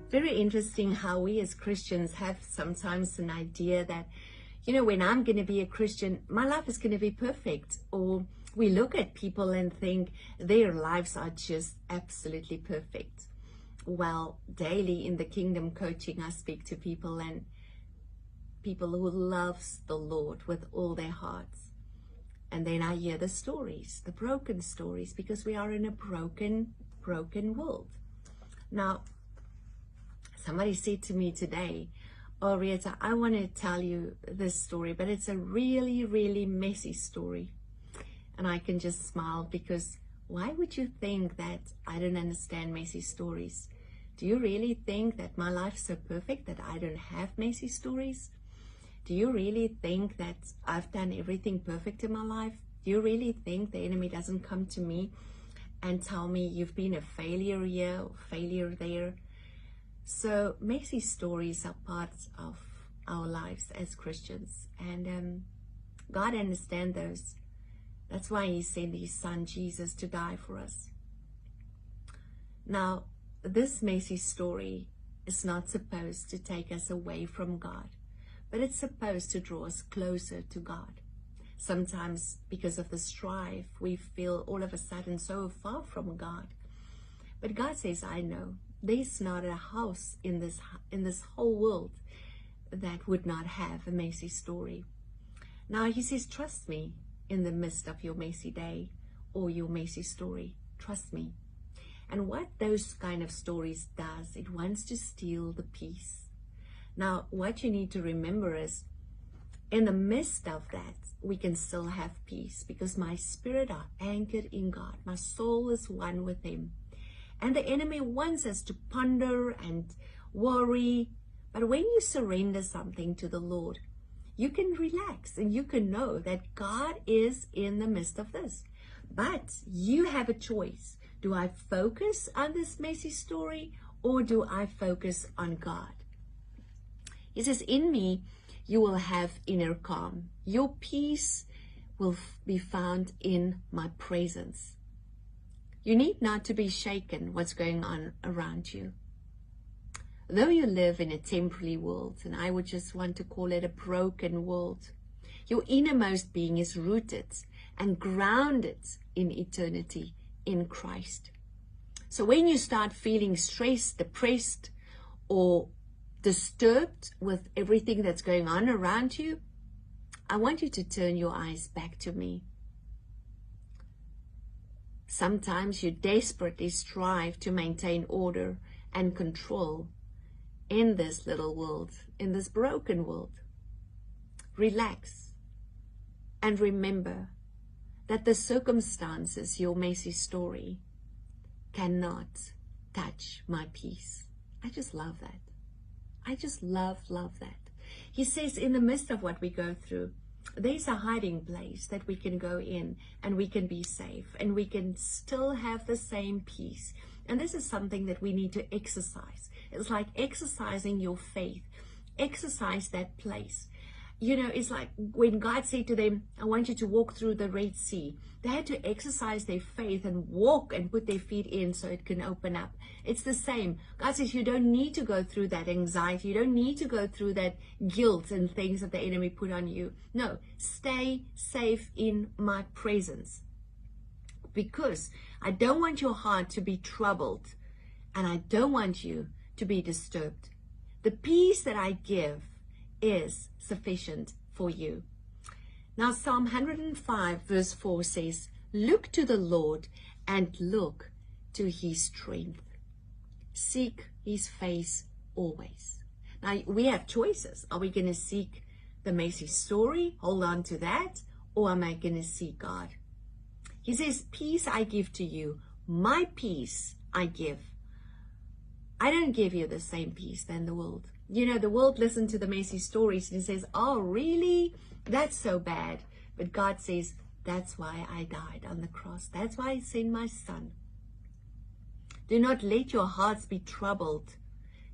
Very interesting how we as Christians have sometimes an idea that, when I'm going to be a Christian, my life is going to be perfect. Or we look at people and think their lives are just absolutely perfect. Well, daily in the Kingdom Coaching, I speak to people, and people who loves the Lord with all their hearts. And then I hear the stories, the broken stories, because we are in a broken world. Now, somebody said to me today, "Oh, Retah, I want to tell you this story, but it's a really, really messy story." And I can just smile, because why would you think that I don't understand messy stories? Do you really think that my life's so perfect that I don't have messy stories? Do you really think that I've done everything perfect in my life? Do you really think the enemy doesn't come to me and tell me you've been a failure here or failure there? So messy stories are parts of our lives as Christians, and God understands those. That's why he sent his son Jesus to die for us. Now, this messy story is not supposed to take us away from God, but it's supposed to draw us closer to God. Sometimes because of the strife, we feel all of a sudden so far from God. But God says, I know there's not a house in this whole world that would not have a messy story. Now he says, trust me in the midst of your messy day or your messy story. Trust me. And what those kind of stories does, it wants to steal the peace. Now, what you need to remember is, in the midst of that, we can still have peace, because my spirit are anchored in God. My soul is one with him. And the enemy wants us to ponder and worry. But when you surrender something to the Lord, you can relax and you can know that God is in the midst of this. But you have a choice. Do I focus on this messy story, or do I focus on God? He says, in me, you will have inner calm. Your peace will be found in my presence. You need not to be shaken what's going on around you. Though you live in a temporary world, and I would just want to call it a broken world, your innermost being is rooted and grounded in eternity in Christ. So when you start feeling stressed, depressed, or disturbed with everything that's going on around you, I want you to turn your eyes back to me. Sometimes you desperately strive to maintain order and control in this little world, in this broken world. Relax and remember that the circumstances, your messy story, cannot touch my peace. I just love that. I just love that. He says, in the midst of what we go through, there's a hiding place that we can go in, and we can be safe, and we can still have the same peace. And this is something that we need to exercise. It's like exercising your faith. Exercise that place. It's like when God said to them, I want you to walk through the Red Sea. They had to exercise their faith and walk and put their feet in so it can open up. It's the same. God says you don't need to go through that anxiety. You don't need to go through that guilt and things that the enemy put on you. No, stay safe in my presence. Because I don't want your heart to be troubled, and I don't want you to be disturbed. The peace that I give is sufficient for you. Now, Psalm 105 verse 4 says, look to the Lord and look to his strength. Seek his face always. Now, we have choices. Are we going to seek the messy story, hold on to that, or am I going to seek God? He says, peace I give to you, my peace I give. I don't give you the same peace than the world. The world listens to the messy stories and says, oh, really? That's so bad. But God says, that's why I died on the cross. That's why I sent my son. Do not let your hearts be troubled.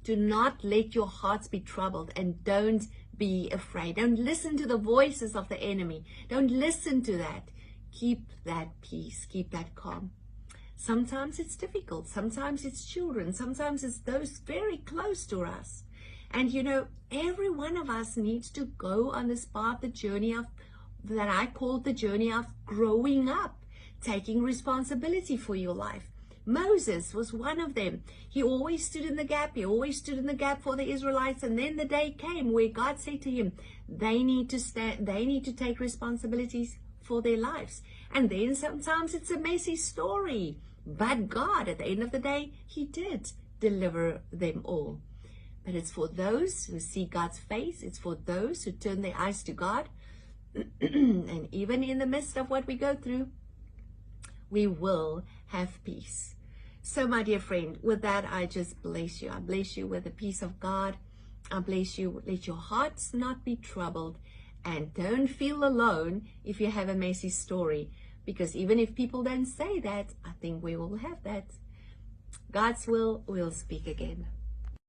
Do not let your hearts be troubled, and don't be afraid. Don't listen to the voices of the enemy. Don't listen to that. Keep that peace. Keep that calm. Sometimes it's difficult. Sometimes it's children. Sometimes it's those very close to us. And you know, every one of us needs to go on this path, the journey of, that I call the journey of growing up, taking responsibility for your life. Moses was one of them. He always stood in the gap. He always stood in the gap for the Israelites. And then the day came where God said to him, they need to stand, they need to take responsibilities for their lives. And then sometimes it's a messy story. But God, at the end of the day, he did deliver them all. But it's for those who see God's face. It's for those who turn their eyes to God. And even in the midst of what we go through, we will have peace. So my dear friend, with that, I just bless you. I bless you with the peace of God. I bless you. Let your hearts not be troubled. And don't feel alone if you have a messy story. Because even if people don't say that, I think we will have that. God's will speak again.